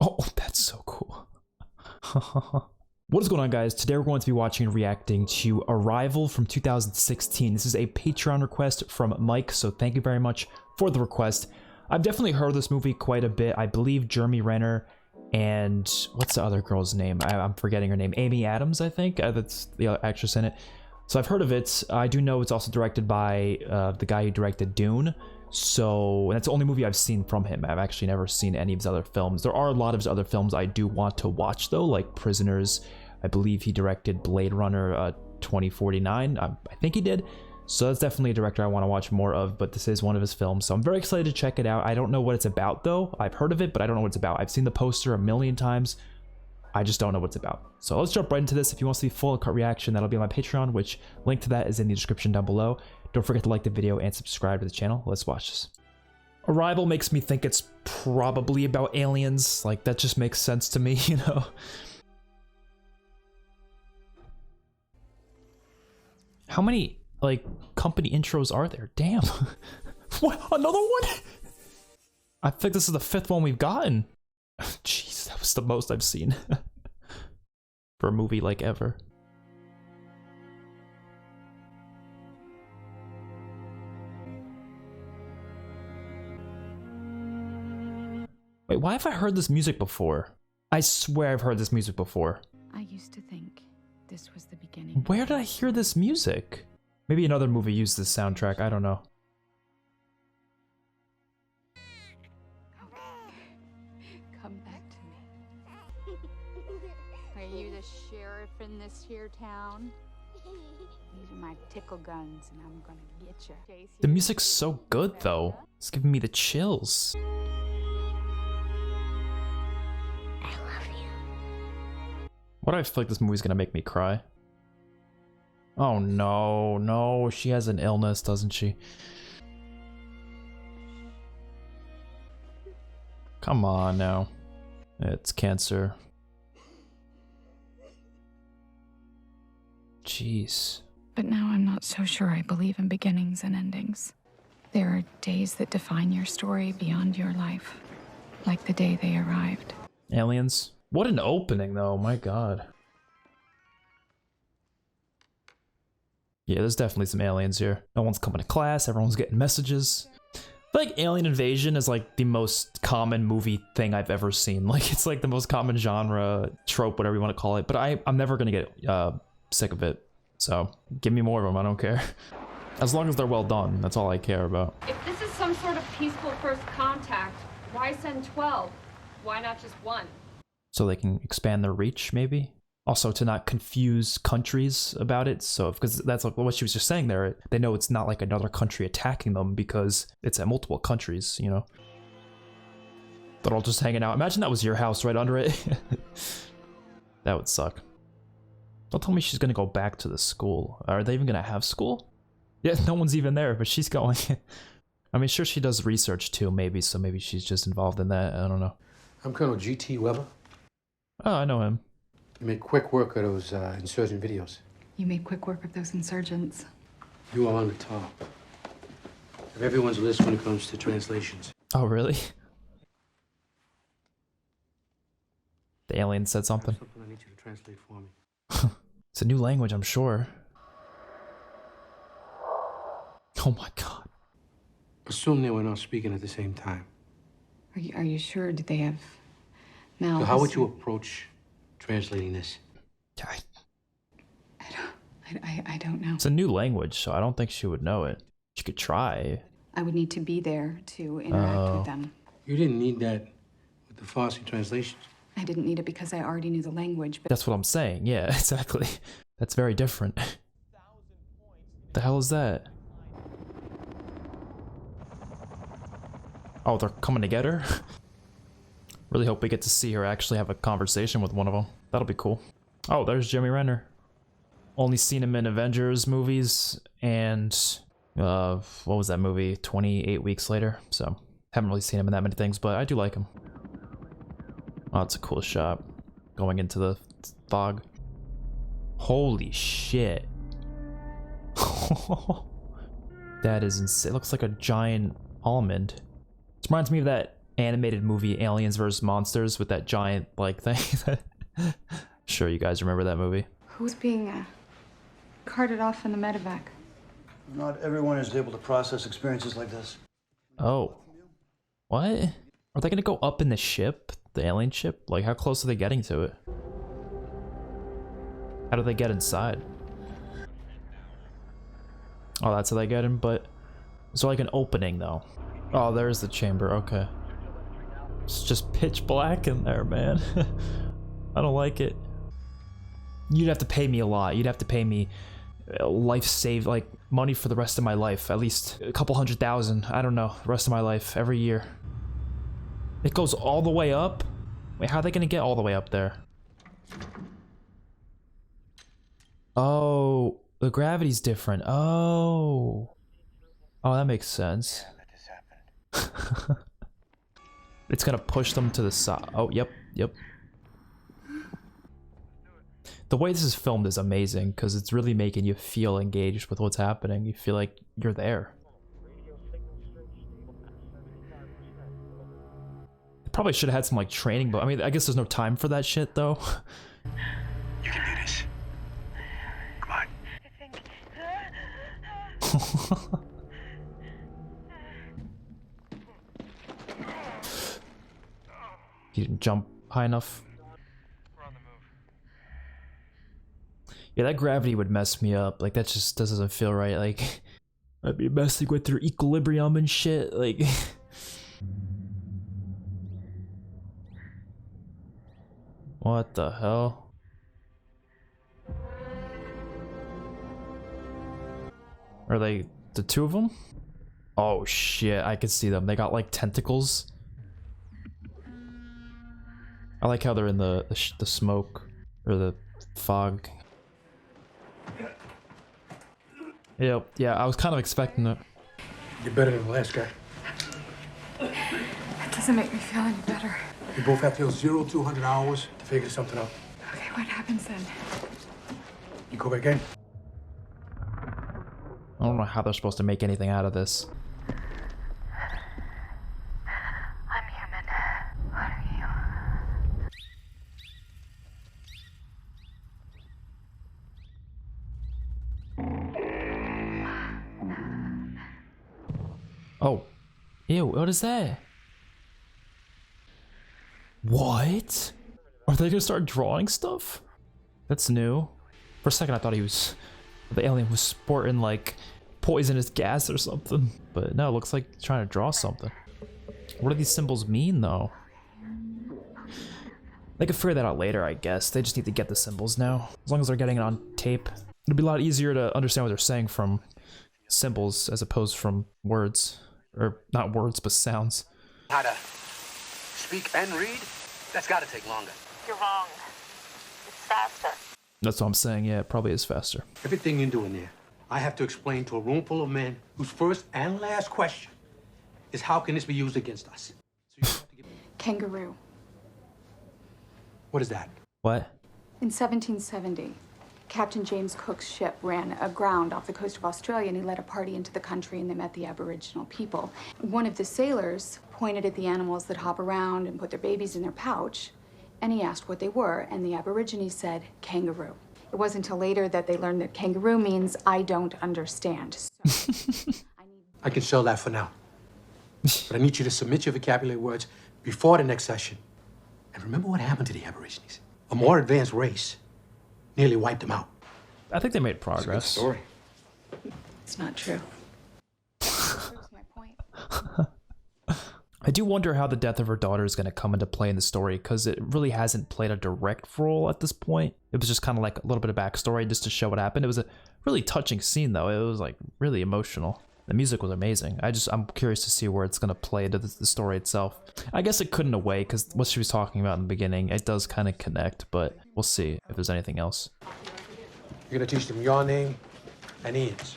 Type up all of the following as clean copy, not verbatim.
Oh, that's so cool. What is going on, guys? Today we're going to be watching and reacting to Arrival from 2016. This is a Patreon request from Mike, so thank you very much for the request. I've definitely heard of this movie quite a bit. I believe Jeremy Renner and what's the other girl's name? I'm forgetting her name. Amy Adams, I think. That's the actress in it. So I've heard of it. I do know it's also directed by the guy who directed Dune. So that's the only movie I've seen from him. I've actually never seen any of his other films. There are a lot of his other films I do want to watch though, like Prisoners. I believe he directed Blade Runner 2049. I think he did. So that's definitely a director I want to watch more of, but this is one of his films. So I'm very excited to check it out. I don't know what it's about though. I've heard of it, but I don't know what it's about. I've seen the poster a million times. I just don't know what it's about. So let's jump right into this. If you want to see full cut reaction, that'll be on my Patreon, which link to that is in the description down below. Don't forget to like the video and subscribe to the channel. Let's watch this. Arrival makes me think it's probably about aliens. Like, that just makes sense to me, you know? How many, like, company intros are there? Damn. What? Another one? I think this is the 5th one we've gotten. Jeez, that was the most I've seen for a movie, like, ever. Wait, why have I heard this music before? I swear I've heard this music before. I used to think this was the beginning. Where did I hear this music? Maybe another movie used this soundtrack, I don't know. Come back to me. Are you the sheriff in this here town? These are my tickle guns, and I'm gonna get you. The music's so good, though. It's giving me the chills. Why do I feel like this movie's gonna make me cry? Oh no, no, she has an illness, doesn't she? Come on now. It's cancer. Jeez. But now I'm not so sure I believe in beginnings and endings. There are days that define your story beyond your life, like the day they arrived. Aliens? What an opening, though. My God. Yeah, there's definitely some aliens here. No one's coming to class. Everyone's getting messages. I feel like alien invasion is like the most common movie thing I've ever seen. Like, it's like the most common genre, trope, whatever you want to call it. But I'm never going to get sick of it. So give me more of them. I don't care. As long as they're well done. That's all I care about. If this is some sort of peaceful first contact, why send 12? Why not just one? So they can expand their reach, maybe? Also, to not confuse countries about it. So, because that's like what she was just saying there. They know it's not like another country attacking them because it's at multiple countries, you know? They're all just hanging out. Imagine that was your house right under it. That would suck. Don't tell me she's gonna go back to the school. Are they even gonna have school? Yeah, no one's even there, but she's going. I mean, sure, she does research too, maybe, so maybe she's just involved in that. I don't know. I'm Colonel G.T. Weber. Oh, I know him. You made quick work of those insurgent videos. You made quick work of those insurgents. You are on the top of everyone's list when it comes to translations. Oh, really? The alien said something. Something I need you to translate for me. It's a new language, I'm sure. Oh my God. Assume they were not speaking at the same time. Are you sure? Did they have mouths? So how would you approach translating this? I don't know. It's a new language, so I don't think she would know it. She could try. I would need to be there to interact with them. You didn't need that with the Farsi translations. I didn't need it because I already knew the language, but That's what I'm saying. Yeah, exactly. That's very different. The hell is that? Oh, they're coming to get her? Really hope we get to see her actually have a conversation with one of them. That'll be cool. Oh, there's Jeremy Renner. Only seen him in Avengers movies and what was that movie? 28 Weeks Later. So haven't really seen him in that many things, but I do like him. Oh, it's a cool shot. Going into the fog. Holy shit. That is insane. It looks like a giant almond. This reminds me of that animated movie Aliens vs. Monsters with that giant, like, thing. Sure, you guys remember that movie. Who's being carted off in the medevac? Not everyone is able to process experiences like this. Oh. What? Are they gonna go up in the ship? The alien ship? Like, how close are they getting to it? How do they get inside? Oh, that's how they get in, but... It's like an opening, though. Oh, there's the chamber, okay. It's just pitch black in there, man. I don't like it. You'd have to pay me a lot. You'd have to pay me life save, like, money for the rest of my life. At least a couple $100,000. I don't know. The rest of my life, every year. It goes all the way up? Wait, how are they gonna get all the way up there? Oh, the gravity's different. Oh. Oh, that makes sense. It's gonna push them to the side. Oh, yep. The way this is filmed is amazing because it's really making you feel engaged with what's happening. You feel like you're there. Probably should have had some like training, but I mean, I guess there's no time for that shit though. You can do this. Come on. You didn't jump high enough. We're on the move. Yeah, that gravity would mess me up. Like, that just doesn't feel right. Like, I'd be messing with their equilibrium and shit. Like... What the hell? Are they the two of them? Oh shit, I can see them. They got like tentacles. I like how they're in the smoke or the fog. Yep, yeah, I was kind of expecting it. You're better than the last guy. That doesn't make me feel any better. We both have till 0200 hours to figure something out. Okay, what happens then? You go back in. I don't know how they're supposed to make anything out of this. I'm human. What are you? Oh. Ew, what is that? What? Are they gonna start drawing stuff? That's new. For a second I thought the alien was sporting like poisonous gas or something. But no, it looks like he's trying to draw something. What do these symbols mean though? They can figure that out later, I guess. They just need to get the symbols now. As long as they're getting it on tape. It'll be a lot easier to understand what they're saying from symbols as opposed from words. Or not words, but sounds. How to speak and read? That's gotta take longer. You're wrong. It's faster. That's what I'm saying, yeah, it probably is faster. Everything you're doing there, I have to explain to a room full of men whose first and last question is how can this be used against us? So you have to give... Kangaroo. What is that? What? In 1770, Captain James Cook's ship ran aground off the coast of Australia, and he led a party into the country, and they met the Aboriginal people. One of the sailors pointed at the animals that hop around and put their babies in their pouch, and he asked what they were, and the Aborigines said, kangaroo. It wasn't until later that they learned that kangaroo means I don't understand. So, I can sell that for now. But I need you to submit your vocabulary words before the next session. And remember what happened to the Aborigines. A more advanced race nearly wiped them out. I think they made progress. It's a good story. it's not true. Proves my point. I do wonder how the death of her daughter is going to come into play in the story, because it really hasn't played a direct role at this point. It was just kind of like a little bit of backstory just to show what happened. It was a really touching scene, though. It was like really emotional. The music was amazing. I'm curious to see where it's going to play into the story itself. I guess it could in a way, because what she was talking about in the beginning, it does kind of connect, but we'll see if there's anything else. You're gonna teach them your name and Ian's.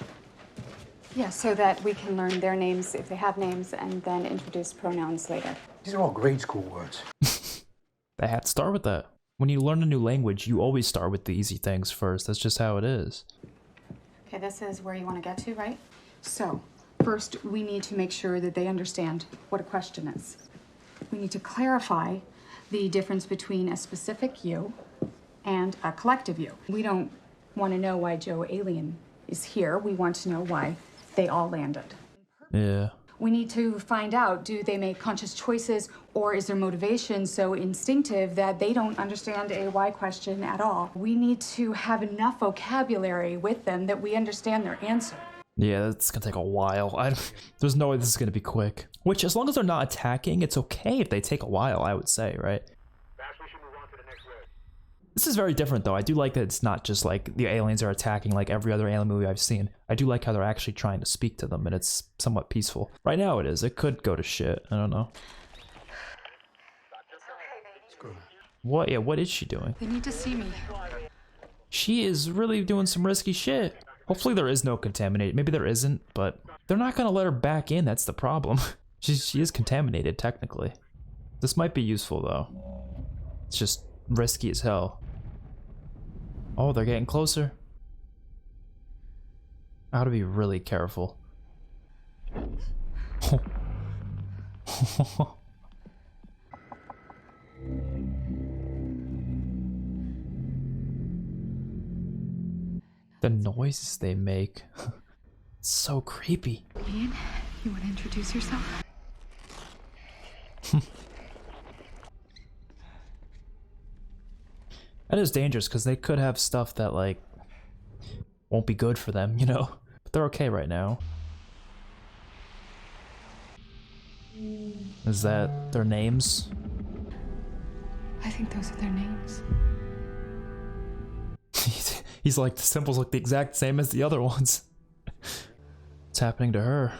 Yeah, so that we can learn their names if they have names, and then introduce pronouns later. These are all grade school words. They had to start with that. When you learn a new language, you always start with the easy things first. That's just how it is. Okay, this is where you want to get to, right? So, first, we need to make sure that they understand what a question is. We need to clarify the difference between a specific you and a collective you. We don't want to know why Joe Alien is here. We want to know why they all landed. Yeah. We need to find out, do they make conscious choices, or is their motivation so instinctive that they don't understand a why question at all? We need to have enough vocabulary with them that we understand their answer. Yeah, that's gonna take a while. There's no way this is gonna be quick. Which, as long as they're not attacking, it's okay if they take a while, I would say, right? This is very different, though. I do like that it's not just like the aliens are attacking like every other alien movie I've seen. I do like how they're actually trying to speak to them, and it's somewhat peaceful. Right now it is. It could go to shit. I don't know. What? Yeah, what is she doing? They need to see me. She is really doing some risky shit. Hopefully there is no contaminated. Maybe there isn't, but they're not gonna let her back in. That's the problem. She is contaminated, technically. This might be useful, though. It's just risky as hell. Oh, they're getting closer. I gotta be really careful. The noises they make. It's so creepy. Ian, you want to introduce yourself? That is dangerous because they could have stuff that like won't be good for them, you know? But they're okay right now. Is that their names? I think those are their names. He's like, the symbols look the exact same as the other ones. What's happening to her?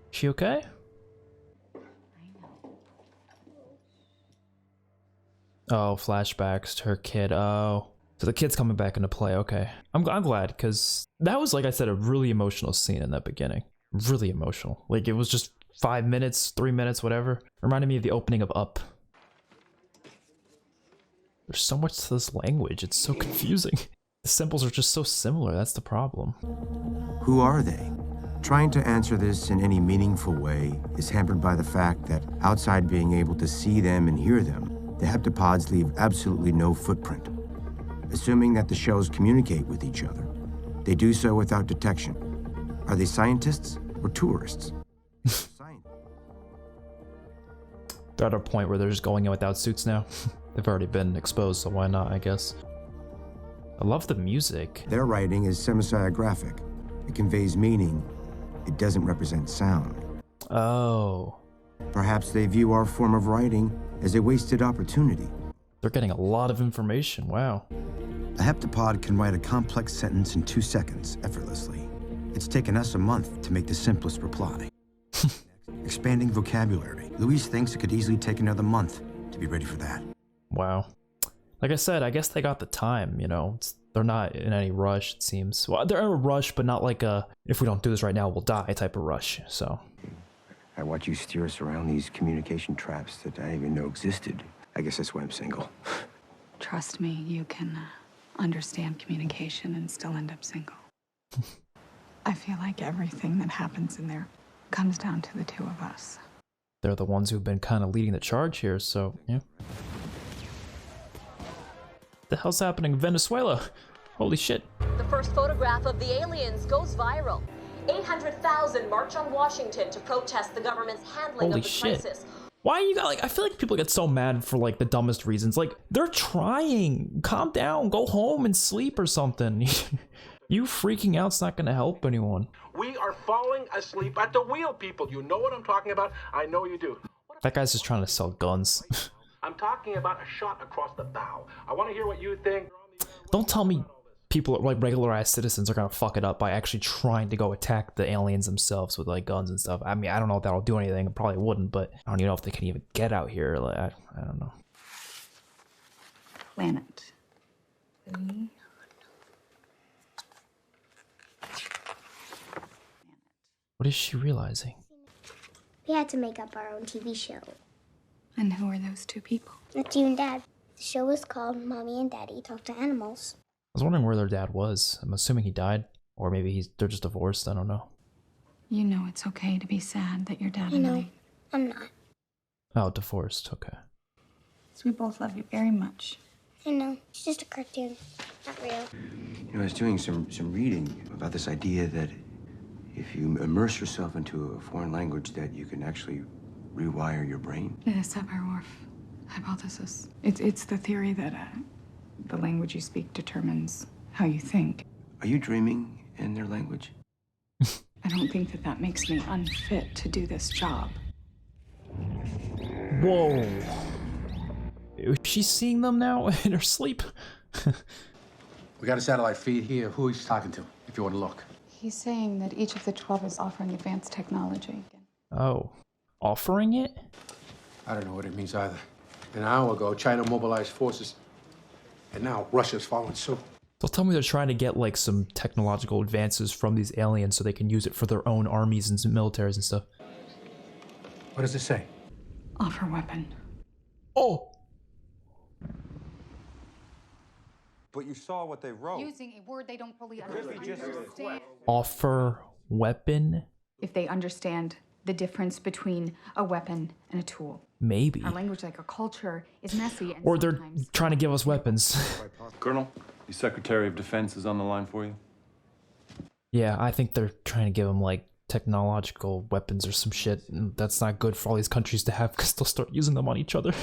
She okay? Oh, flashbacks to her kid. Oh, so the kid's coming back into play. Okay, I'm glad, because that was, like I said, a really emotional scene in that beginning. Really emotional. Like, it was just 5 minutes, 3 minutes, whatever. Reminded me of the opening of Up. There's so much to this language. It's so confusing. The symbols are just so similar. That's the problem. Who are they? Trying to answer this in any meaningful way is hampered by the fact that outside being able to see them and hear them, the heptapods leave absolutely no footprint. Assuming that the shells communicate with each other, they do so without detection. Are they scientists or tourists? They're at a point where they're just going in without suits now. They've already been exposed, so why not, I guess. I love the music. Their writing is semisiographic. It conveys meaning. It doesn't represent sound. Oh. Perhaps they view our form of writing as a wasted opportunity. They're getting a lot of information, wow. A heptapod can write a complex sentence in 2 seconds, effortlessly. It's taken us a month to make the simplest reply. Expanding vocabulary. Luis thinks it could easily take another month to be ready for that. Wow. Like I said, I guess they got the time, you know. They're not in any rush, it seems. Well, they're in a rush, but not like a, if we don't do this right now, we'll die type of rush, so. I watch you steer us around these communication traps that I didn't even know existed. I guess that's why I'm single. Trust me, you can understand communication and still end up single. I feel like everything that happens in there comes down to the two of us. They're the ones who've been kind of leading the charge here, so, yeah. The hell's happening in Venezuela? Holy shit. The first photograph of the aliens goes viral. 800,000 march on Washington to protest the government's handling Holy of the shit. crisis. Why you got, like, I feel like people get so mad for like the dumbest reasons. Like, they're trying. Calm down, go home and sleep or something. You freaking out's not gonna help anyone. We are falling asleep at the wheel, people. You know what I'm talking about? I know you do. That guy's just trying to sell guns. I'm talking about a shot across the bow. I want to hear what you think. Don't tell me people, like regular-ass citizens, are gonna fuck it up by actually trying to go attack the aliens themselves with like guns and stuff. I mean, I don't know if that'll do anything. It probably wouldn't, but I don't even know if they can even get out here. Like, I don't know. Planet. What is she realizing? We had to make up our own TV show. And who are those two people? It's you and Dad. The show was called Mommy and Daddy Talk to Animals. I was wondering where their dad was. I'm assuming he died, or maybe they're just divorced. I don't know. You know it's okay to be sad that your dad You and know, I'm not. Oh, divorced. Okay. So we both love you very much. I know. It's just a cartoon. Not real. You know, I was doing some reading about this idea that if you immerse yourself into a foreign language, that you can actually rewire your brain. The Sapir-Whorf hypothesis. It's the theory that the language you speak determines how you think. Are you dreaming in their language? I don't think that that makes me unfit to do this job. Whoa. Is she seeing them now in her sleep? We got a satellite feed here. Who he's talking to, if you want to look. He's saying that each of the 12 is offering advanced technology. Oh. Offering it? I don't know what it means either. An hour ago, China mobilized forces, and now Russia's following suit. So tell me they're trying to get like some technological advances from these aliens so they can use it for their own armies and militaries and stuff. What does it say? Offer weapon. Oh! But you saw what they wrote. Using a word they don't fully understand. Offer weapon? If they understand the difference between a weapon and a tool. Maybe. Our language, like a culture, is messy. And Or they're trying to give us weapons. Colonel, the Secretary of Defense is on the line for you. Yeah, I think they're trying to give them like technological weapons or some shit. That's not good for all these countries to have because they'll start using them on each other.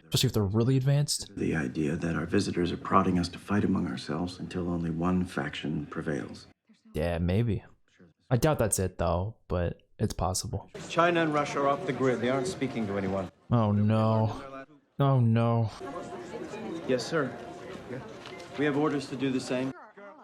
Especially if they're really advanced. The idea that our visitors are prodding us to fight among ourselves until only one faction prevails. Yeah, maybe. I doubt that's it though, but it's possible. China and Russia are off the grid. They aren't speaking to anyone. Oh no. Oh no. Yes, sir. We have orders to do the same.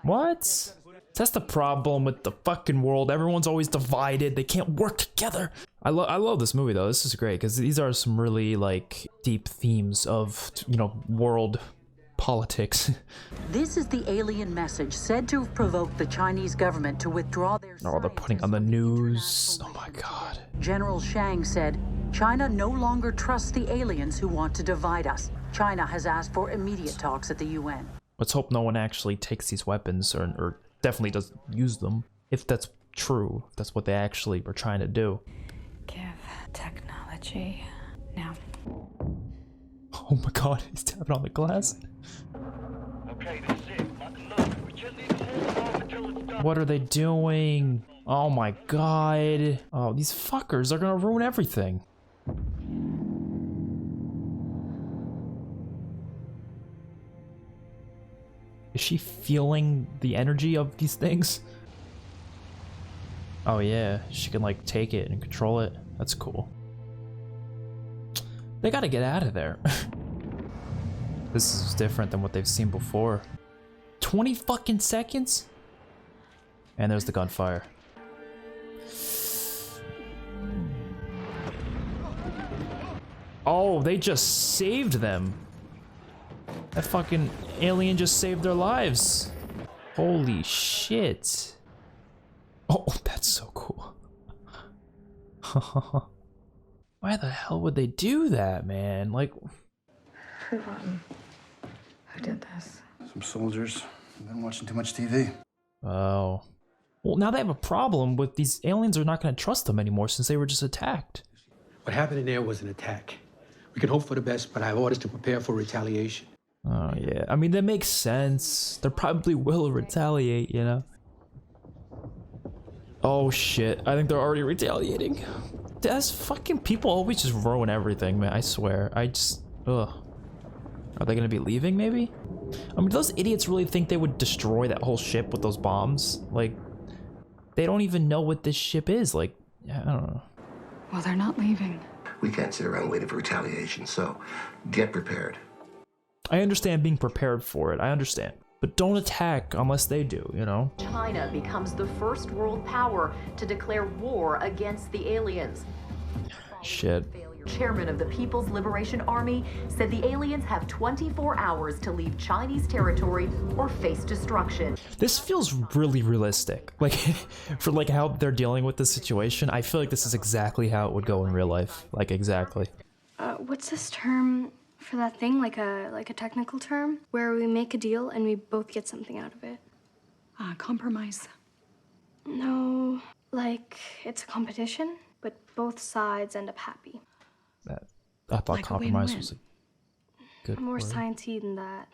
What? That's the problem with the fucking world. Everyone's always divided. They can't work together. I love this movie though. This is great because these are some really like deep themes of, you know, world politics. This is the alien message said to have provoked the Chinese government to withdraw their Oh, they're putting on the news. Oh my god. General Shang said, China no longer trusts the aliens who want to divide us. China has asked for immediate talks at the UN. Let's hope no one actually takes these weapons or definitely does use them. If that's true, if that's what they actually are trying to do. Give technology now. Oh my god, he's tapping on the glass. Okay, that's it. Look, we just need to hold off until it's done. What are they doing? Oh my god. Oh, these fuckers are gonna ruin everything. Is she feeling the energy of these things? Oh yeah, she can like take it and control it. That's cool. They gotta get out of there. This is different than what they've seen before. 20 fucking seconds? And there's the gunfire. Oh, they just saved them. That fucking alien just saved their lives. Holy shit. Oh, that's so cool. Why the hell would they do that, man? Like, Who did this? Some soldiers. I've been watching too much TV. oh. Well, now they have a problem with these aliens are not going to trust them anymore since they were just attacked. What happened in there was an attack. We can hope for the best, but I have orders to prepare for retaliation. Oh, yeah. I mean, that makes sense. They probably will retaliate, you know? Oh, shit. I think they're already retaliating. That's fucking people always just ruin everything, man. I swear. I just... Ugh. Are they gonna be leaving, maybe? I mean, do those idiots really think they would destroy that whole ship with those bombs? Like, they don't even know what this ship is. Like, I don't know. Well, they're not leaving. We can't sit around waiting for retaliation, so get prepared. I understand being prepared for it. I understand. But don't attack unless they do, you know? China becomes the first world power to declare war against the aliens. Shit. Chairman of the People's Liberation Army said the aliens have 24 hours to leave Chinese territory or face destruction. This feels really realistic. Like, for like how they're dealing with this situation, I feel like this is exactly how it would go in real life. Like, exactly. What's this term for that thing? Like a technical term? Where we make a deal and we both get something out of it? Compromise. No, like it's a competition, but both sides end up happy. I thought Like compromise was a good More word. sciencey than that.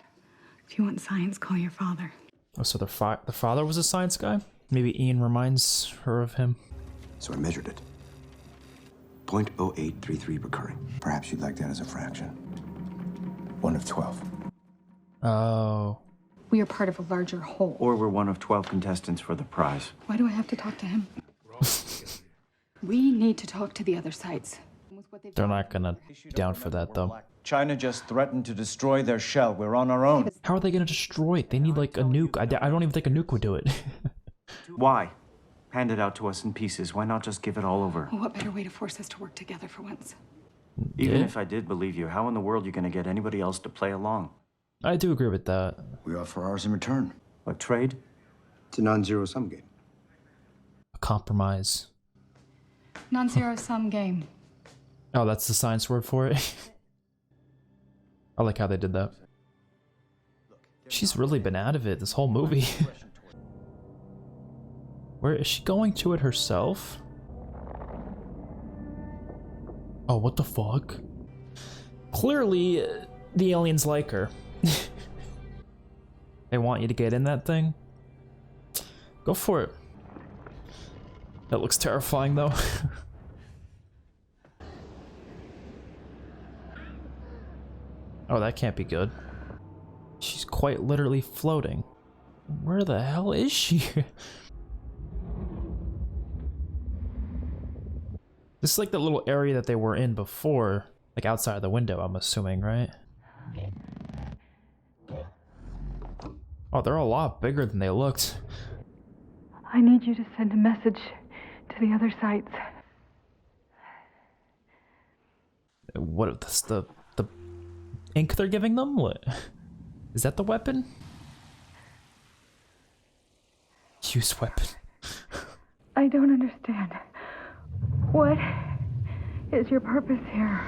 If you want science, call your father. Oh, so the father was a science guy? Maybe Ian reminds her of him. So I measured it. 0.0833 recurring. Perhaps you'd like that as a fraction. 1 of 12. Oh. We are part of a larger whole. Or we're one of 12 contestants for the prize. Why do I have to talk to him? We need to talk to the other sides. They're not gonna be down for that, though. China just threatened to destroy their shell. We're on our own. How are they gonna destroy it? They need, like, a nuke. I don't even think a nuke would do it. Why? Hand it out to us in pieces. Why not just give it all over? Well, what better way to force us to work together for once? Even if I did believe you, how in the world are you going to get anybody else to play along? I do agree with that. We offer ours in return. A trade? It's a non-zero sum game. A compromise. Non-zero sum game. Oh, that's the science word for it? I like how they did that. She's really been out of it this whole movie. Where is she going to it herself? Oh, what the fuck? Clearly, the aliens like her. They want you to get in that thing? Go for it. That looks terrifying, though. Oh, that can't be good. She's quite literally floating. Where the hell is she? This is like the little area that they were in before, like outside of the window, I'm assuming, right? Oh, they're a lot bigger than they looked. I need you to send a message to the other sites. What is the ink they're giving them? What is that, the weapon? Use weapon. I don't understand. What is your purpose here?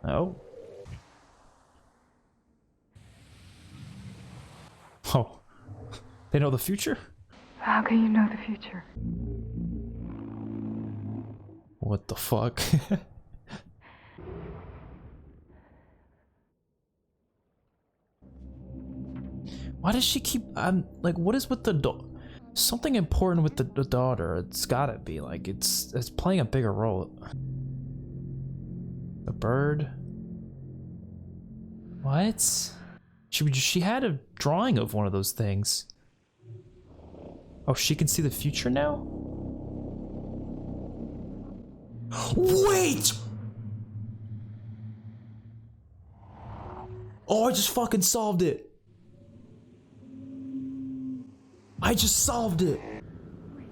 Oh. Oh. They know the future? How can you know the future? What the fuck? Why does she keep... like, what is with the... Something important with the daughter. It's gotta be, like, it's playing a bigger role. The bird? What? She had a drawing of one of those things. Oh, she can see the future now? Wait! Oh, I just fucking solved it. I just solved it.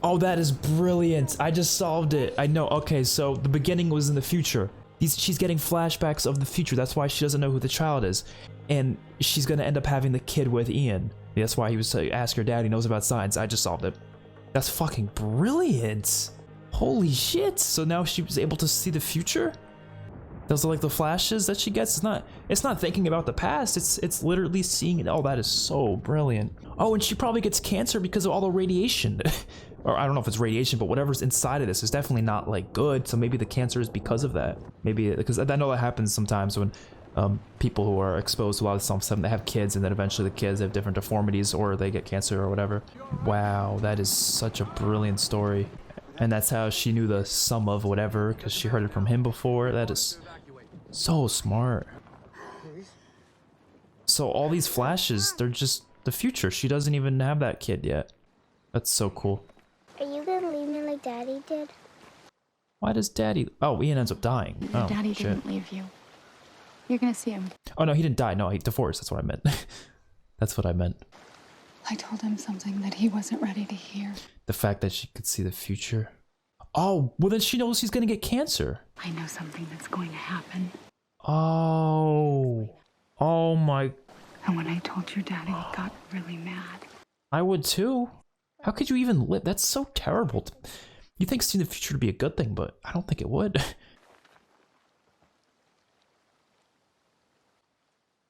Oh, that is brilliant. I just solved it. I know. Okay, so the beginning was in the future. She's getting flashbacks of the future. That's why she doesn't know who the child is. And she's gonna end up having the kid with Ian. That's why he was ask her dad. He knows about science. I just solved it. That's fucking brilliant. Holy shit. So now she was able to see the future? Those are like the flashes that she gets. It's not thinking about the past. It's literally seeing it. Oh, that is so brilliant. Oh, and she probably gets cancer because of all the radiation. Or I don't know if it's radiation, but whatever's inside of this is definitely not like good. So maybe the cancer is because of that. Maybe because I know that happens sometimes when people who are exposed to a lot of stuff, they have kids, and then eventually the kids have different deformities or they get cancer or whatever. Wow, that is such a brilliant story. And that's how she knew the sum of whatever, because she heard it from him before. That is so smart. So all these flashes, they're just the future. She doesn't even have that kid yet. That's so cool. Are you gonna leave me like Daddy did? Why does Daddy... Oh, Ian ends up dying. Your Oh, daddy shit. didn't leave you. You're gonna see him. Oh, no, he didn't die. No, he divorced. That's what I meant. That's what I meant. I told him something that he wasn't ready to hear. The fact that she could see the future. Oh, well then she knows he's gonna get cancer. I know something that's going to happen. Oh. Oh my... And when I told your daddy, he got really mad. I would too. How could you even live? That's so terrible. You think seeing the future would be a good thing, but I don't think it would.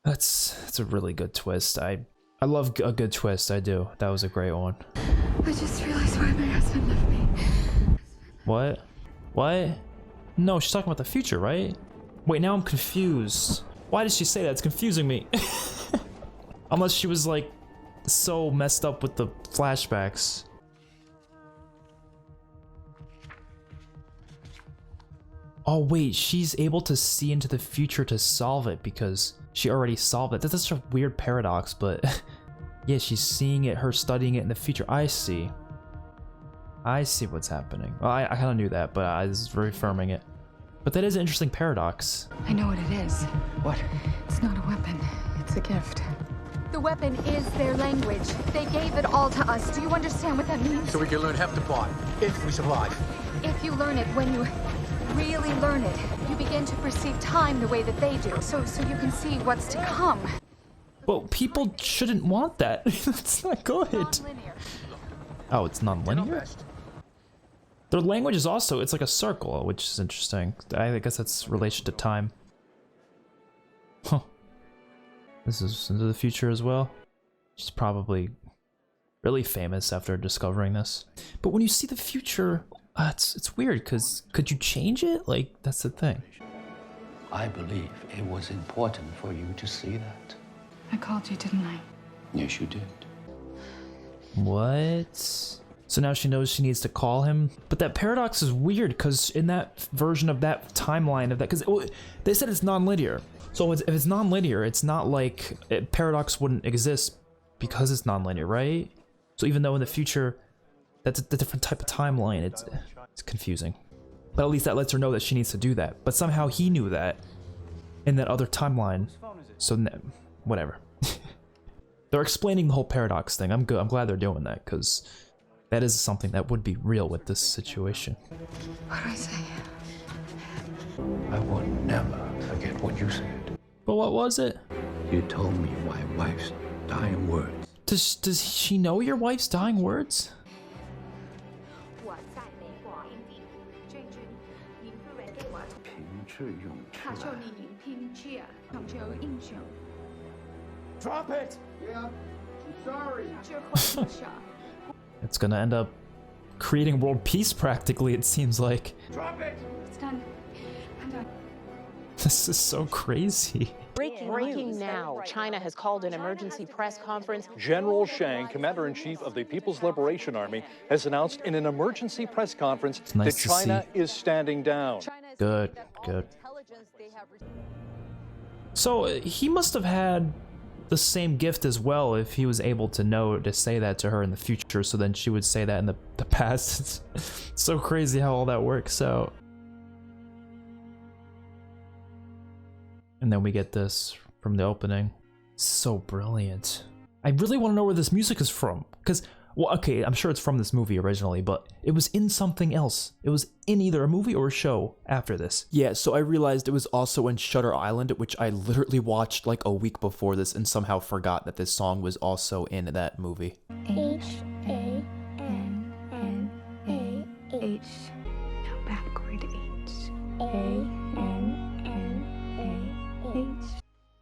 That's a really good twist. I love a good twist. I do. That was a great one. I just realized why my husband left me. What? What? No, she's talking about the future, right? Wait, now I'm confused. Why did she say that? It's confusing me. Unless she was like so messed up with the flashbacks. Oh wait, she's able to see into the future to solve it because she already solved it. That's such a weird paradox, but yeah, she's seeing it, her studying it in the future. I see. I see what's happening. Well, I kind of knew that, but I was reaffirming it. But that is an interesting paradox. I know what it is. What? It's not a weapon. It's a gift. The weapon is their language. They gave it all to us. Do you understand what that means? So we can learn Heptapod, if we survive. If you learn it, when you really learn it, you begin to perceive time the way that they do. So you can see what's to come. Well, people shouldn't want that. That's not good. Oh, it's non-linear? Their language is also, it's like a circle, which is interesting. I guess that's relation to time. Huh. This is into the future as well. She's probably really famous after discovering this. But when you see the future, it's weird, because could you change it? Like, that's the thing. I believe it was important for you to see that. I called you, didn't I? Yes, you did. What? So now she knows she needs to call him? But that paradox is weird, because in that version of that timeline of that, because they said it's non-linear. So if it's non-linear, it's not like paradox wouldn't exist because it's non-linear, right? So even though in the future, that's a different type of timeline, it's confusing. But at least that lets her know that she needs to do that. But somehow he knew that in that other timeline. So whatever. They're explaining the whole paradox thing. I'm good. I'm glad they're doing that, because that is something that would be real with this situation. What do I say? I will never forget what you said. But what was it? You told me my wife's dying words. Does she know your wife's dying words? Drop it! Yeah, I'm sorry. It's gonna end up creating world peace practically, it seems like. Drop it! It's done. I'm done. This is so crazy. Breaking now. China has called an emergency press conference. General Shang, Commander-in-Chief of the People's Liberation Army, has announced in an emergency press conference that China is standing down. Good, good. So he must have had the same gift as well if he was able to know to say that to her in the future, so then she would say that in the past. It's so crazy how all that works out. And then we get this from the opening. So brilliant. I really want to know where this music is from, because, well, okay, I'm sure it's from this movie originally, but it was in something else. It was in either a movie or a show after this. Yeah, so I realized it was also in Shutter Island, which I literally watched like a week before this and somehow forgot that this song was also in that movie. H-A-N-N-A-H. Now backward H-A-N-N-A-H.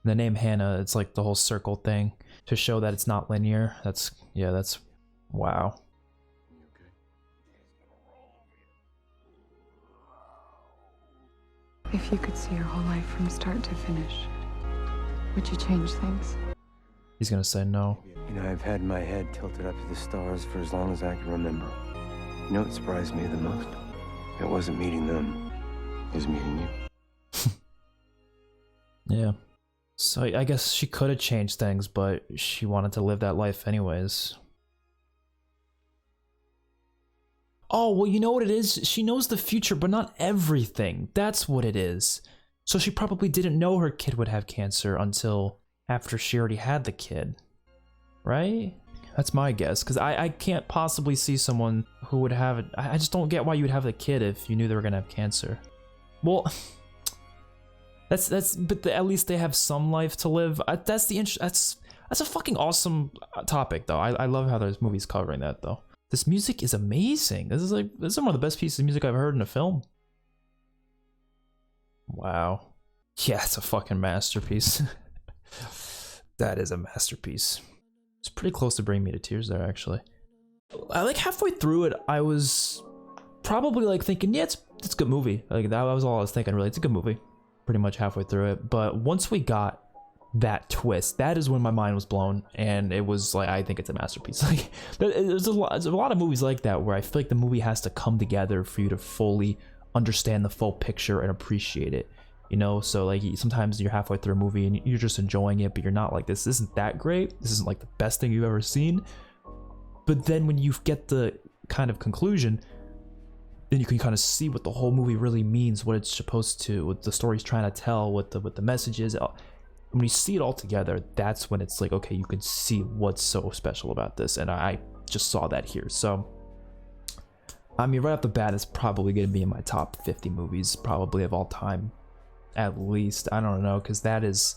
The name Hannah, it's like the whole circle thing to show that it's not linear. That's wow. If you could see your whole life from start to finish, would you change things? He's gonna say no. You know, I've had my head tilted up to the stars for as long as I can remember. You know what surprised me the most? It wasn't meeting them. It was meeting you. Yeah. So I guess she could have changed things, but she wanted to live that life anyways. Oh, well, you know what it is? She knows the future, but not everything. That's what it is. So she probably didn't know her kid would have cancer until after she already had the kid. Right? That's my guess, because I can't possibly see someone who would have it. I just don't get why you would have a kid if you knew they were gonna have cancer. Well, but at least they have some life to live. That's a fucking awesome topic, though. I love how this movie's covering that, though. This music is amazing. This is one of the best pieces of music I've heard in a film. Wow. Yeah, it's a fucking masterpiece. That is a masterpiece. It's pretty close to bringing me to tears there, actually. Like halfway through it, I was probably like thinking, yeah, it's a good movie. Like that was all I was thinking. Really, it's a good movie. Pretty much halfway through it, but once we got that twist, that is when my mind was blown, and it was like, I think it's a masterpiece. Like there's a lot of movies like that where I feel like the movie has to come together for you to fully understand the full picture and appreciate it, you know. So like sometimes you're halfway through a movie and you're just enjoying it, but you're not like, this isn't that great, this isn't like the best thing you've ever seen. But then when you get the kind of conclusion, then you can kind of see what the whole movie really means, what it's supposed to, what the story's trying to tell, what the message is. When you see it all together, that's when it's like, okay, you can see what's so special about this, and I just saw that here. So I mean, right off the bat, it's probably going to be in my top 50 movies, probably of all time, at least. I don't know, because that is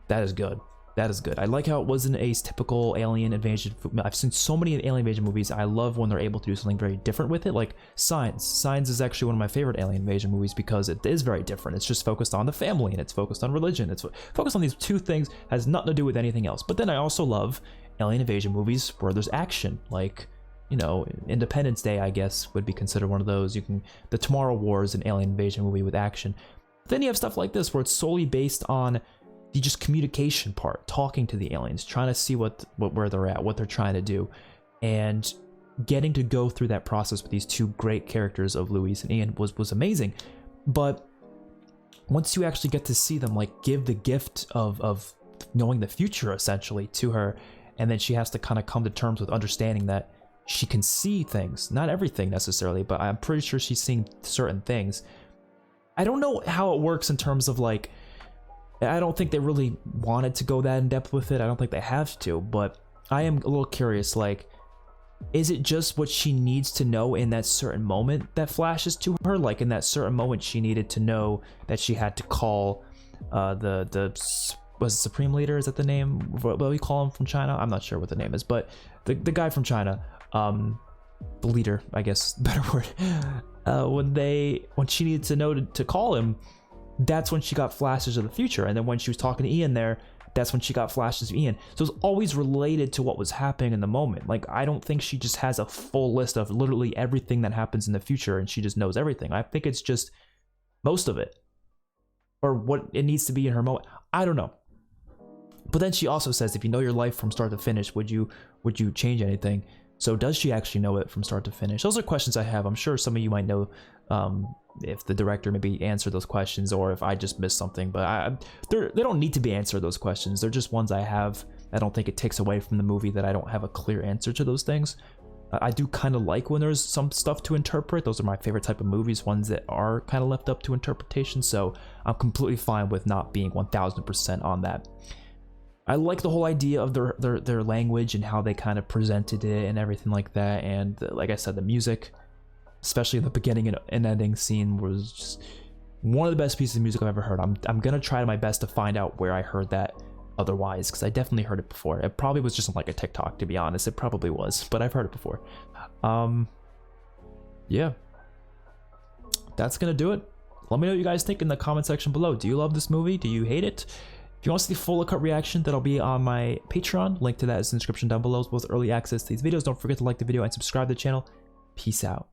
good. That is good. I like how it wasn't a typical alien invasion. I've seen so many alien invasion movies. I love when they're able to do something very different with it, like Signs. Signs is actually one of my favorite alien invasion movies because it is very different. It's just focused on the family, and it's focused on religion. It's focused on these two things, has nothing to do with anything else. But then I also love alien invasion movies where there's action, like, you know, Independence Day, I guess, would be considered one of those. The Tomorrow War is an alien invasion movie with action. Then you have stuff like this where it's solely based on the just communication part, talking to the aliens, trying to see where they're at, what they're trying to do, and getting to go through that process with these two great characters of Louise and Ian was amazing. But once you actually get to see them like give the gift of knowing the future essentially to her, and then she has to kind of come to terms with understanding that she can see things, not everything necessarily, but I'm pretty sure she's seeing certain things. I don't know how it works in terms of like, I don't think they really wanted to go that in depth with it. I don't think they have to, but I am a little curious, like, is it just what she needs to know in that certain moment that flashes to her? Like in that certain moment she needed to know that she had to call was it Supreme Leader? Is that the name? What do we call him from China? I'm not sure what the name is, but the guy from China, the leader, I guess, better word. When she needed to know to call him, that's when she got flashes of the future. And then when she was talking to Ian there, that's when she got flashes of Ian. So it's always related to what was happening in the moment. Like, I don't think she just has a full list of literally everything that happens in the future and she just knows everything. I think it's just most of it, or what it needs to be in her moment. I don't know. But then she also says, if you know your life from start to finish, would you change anything? So does she actually know it from start to finish? Those are questions I have. I'm sure some of you might know if the director maybe answered those questions, or if I just missed something. But they don't need to be answered, those questions. They're just ones I have. I don't think it takes away from the movie that I don't have a clear answer to those things. I do kind of like when there's some stuff to interpret. Those are my favorite type of movies, ones that are kind of left up to interpretation. So I'm completely fine with not being 1000% on that. I like the whole idea of their language and how they kind of presented it and everything like that. And like I said, the music, especially the beginning and ending scene, was just one of the best pieces of music I've ever heard. I'm gonna try my best to find out where I heard that otherwise, because I definitely heard it before. It probably was just on like a TikTok, to be honest. It probably was, but I've heard it before. Yeah, that's gonna do it. Let me know what you guys think in the comment section below. Do you love this movie? Do you hate it? If you want to see the full cut reaction, that'll be on my Patreon. Link to that is in the description down below, as well as early access to these videos. Don't forget to like the video and subscribe to the channel. Peace out.